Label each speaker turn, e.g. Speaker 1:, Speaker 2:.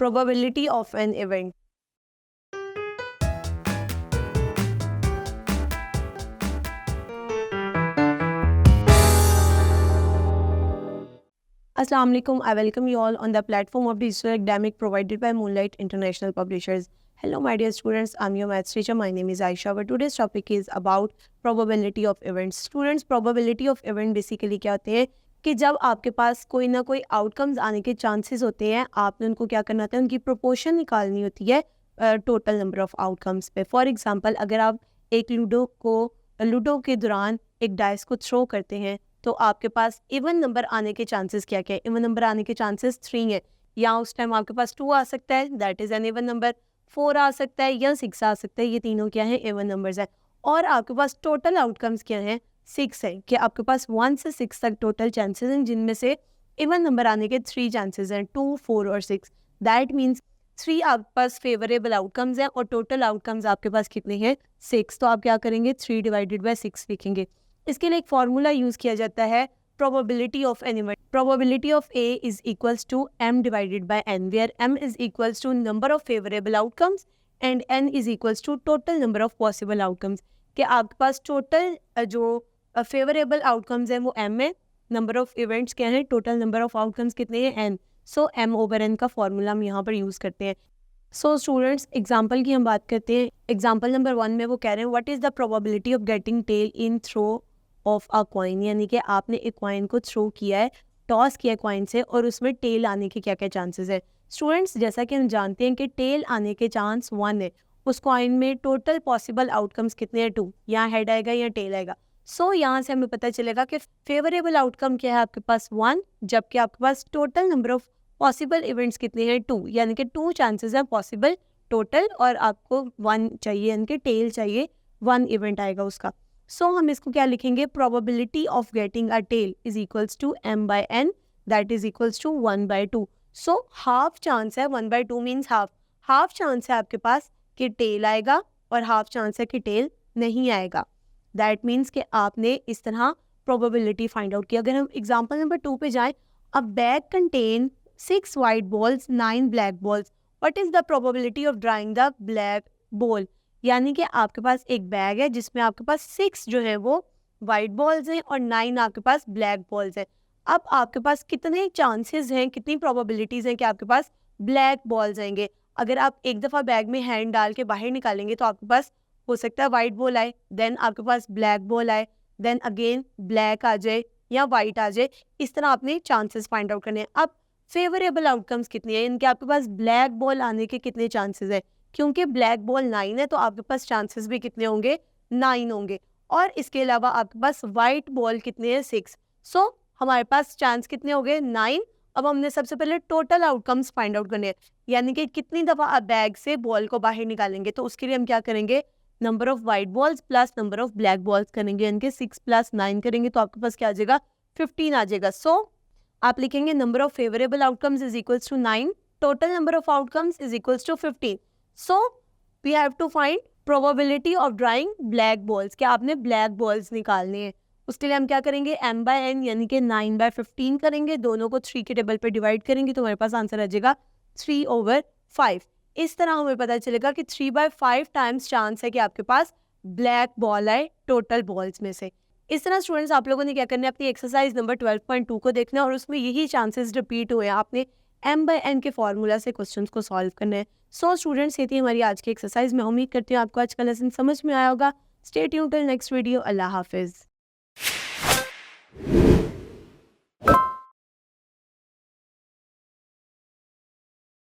Speaker 1: Probability of an event. Assalamu alaikum. I welcome you all on the platform of Digital Academic provided by Moonlight International Publishers. Hello my dear students, I'm your maths teacher. My name is Aisha. But today's topic is about probability of events. Students, probability of event basically क्या होते हैं कि जब आपके पास कोई ना कोई outcomes आने के चांसेस होते हैं, आपने उनको क्या करना होता है, उनकी प्रोपोर्शन निकालनी होती है टोटल नंबर ऑफ आउटकम्स पे. फॉर एग्जांपल, अगर आप एक लूडो के दौरान एक डाइस को थ्रो करते हैं तो आपके पास इवन नंबर आने के चांसेस क्या क्या है. इवन नंबर आने के चांसेस 3 है. या उस टाइम आपके पास 2 आ सकता है, that is an even number. 4 आ सकता है या 6 आ सकता है. ये तीनों क्या है, इवन नंबर्स हैं. और आपके पास टोटल आउटकम्स क्या हैं, 6 है. कि आपके पास 1 से 6 तक टोटल चांसेस हैं, जिनमें से इवन नंबर आने के 3 चांसेस हैं, 2, 4 और 6. दैट मीन्स 3 आपके पास फेवरेबल आउटकम्स हैं और टोटल आउटकम्स आपके पास कितने हैं, 6. तो आप क्या करेंगे, 3 डिवाइडेड बाय 6 लिखेंगे. इसके लिए एक फार्मूला यूज किया जाता है, probability of an event. Probability of A is equals to M divided by N, where M is equals to number of favorable outcomes and N is equals to total number of possible outcomes. कि आपके पास total जो favourable outcomes हैं वो M है, number of events क्या है, total number of outcomes कितने हैं, N. सो M over N का फॉर्मूला हम यहाँ पर यूज़ करते हैं. सो स्टूडेंट्स, एग्जाम्पल की हम बात करते हैं. एग्जाम्पल नंबर 1 में वो कह रहे हैं what is the probability of getting tail in throw of a coin. यानी कि आपने एक कॉइन को थ्रो किया है, टॉस किया है कॉइन से, और उसमें टेल आने के क्या क्या चांसेस है. स्टूडेंट्स, जैसा कि हम जानते हैं कि टेल आने के चांस 1 है. उस कॉइन में टोटल पॉसिबल आउटकम्स कितने हैं, 2. यहाँ हेड आएगा या टेल आएगा. सो यहाँ से हमें पता चलेगा कि फेवरेबल आउटकम क्या है आपके पास, 1, जबकि आपके पास total number of possible events कितने हैं, 2. यानी कि 2 चांसेस हैं पॉसिबल टोटल, और आपको 1 चाहिए, यानी कि टेल चाहिए, 1 इवेंट आएगा उसका. सो हम इसको क्या लिखेंगे, probability of getting a tail is equals to m by n, that is equals to 1/2. So half chance है, 1/2 मीन्स हाफ चांस है आपके पास कि टेल आएगा और हाफ चांस है कि टेल नहीं आएगा. दैट मीन्स कि आपने इस तरह प्रोबेबिलिटी फाइंड आउट की. अगर हम एग्जाम्पल नंबर 2 पे जाएं, अ bag contain 6 white balls, 9 black balls. What is the probability of drawing the black ball. यानी कि आपके पास एक बैग है जिसमें आपके पास 6 जो है वो वाइट बॉल्स हैं और 9 आपके पास ब्लैक बॉल्स हैं. अब आपके पास कितने चांसेस हैं, कितनी प्रोबेबिलिटीज हैं कि आपके पास ब्लैक बॉल्स आएंगे. अगर आप एक दफ़ा बैग में हैंड डाल के बाहर निकालेंगे तो आपके पास हो सकता है वाइट बॉल आए, देन आपके पास ब्लैक बॉल आए, देन अगेन ब्लैक आ जाए या वाइट आ जाए. इस तरह आपने चांसेस फाइंड आउट करने हैं. अब फेवरेबल आउटकम्स कितने हैं, इनके आपके पास ब्लैक बॉल आने के कितने चांसेस हैं. क्योंकि ब्लैक बॉल 9 है तो आपके पास चांसेस भी कितने होंगे, 9 होंगे. और इसके अलावा आपके पास वाइट बॉल कितने हैं, 6. सो हमारे पास चांस कितने हो गए, 9. अब हमने सबसे पहले टोटल आउटकम्स फाइंड आउट करने हैं, यानी कि कितनी दफ़ा आप बैग से बॉल को बाहर निकालेंगे. तो उसके लिए हम क्या करेंगे, number of white balls plus number of black balls करेंगे, यानी कि 6 + 9 करेंगे तो आपके पास क्या आ जाएगा, 15 आ जाएगा. सो आप लिखेंगे number of favourable outcomes is equals to 9, total number of outcomes is equals to 15. So we have to find probability of drawing black balls. क्या आपने ब्लैक बॉल्स निकालने हैं. उसके लिए हम क्या करेंगे, m by n यानी कि 9/15 करेंगे, दोनों को 3 के टेबल पे डिवाइड करेंगे तो हमारे पास आंसर आ जाएगा 3/5. इस तरह हमें पता चलेगा कि 3/5 टाइम्स चांस है कि आपके पास ब्लैक बॉल आए टोटल बॉल्स में से. इस तरह स्टूडेंट्स, आप लोगों ने क्या करना है, अपनी एक्सरसाइज नंबर 12.2 को देखना है और उसमें यही चांसेस रिपीट हुए. आपने m by n के फॉर्मूला से क्वेश्चंस को सॉल्व करना है. सो स्टूडेंट्स, ये थी हमारी आज की एक्सरसाइज. मैं उम्मीद करती हूँ आपको आज का लेसन समझ में आया होगा. Stay tuned till next video. अल्लाह हाफिज़.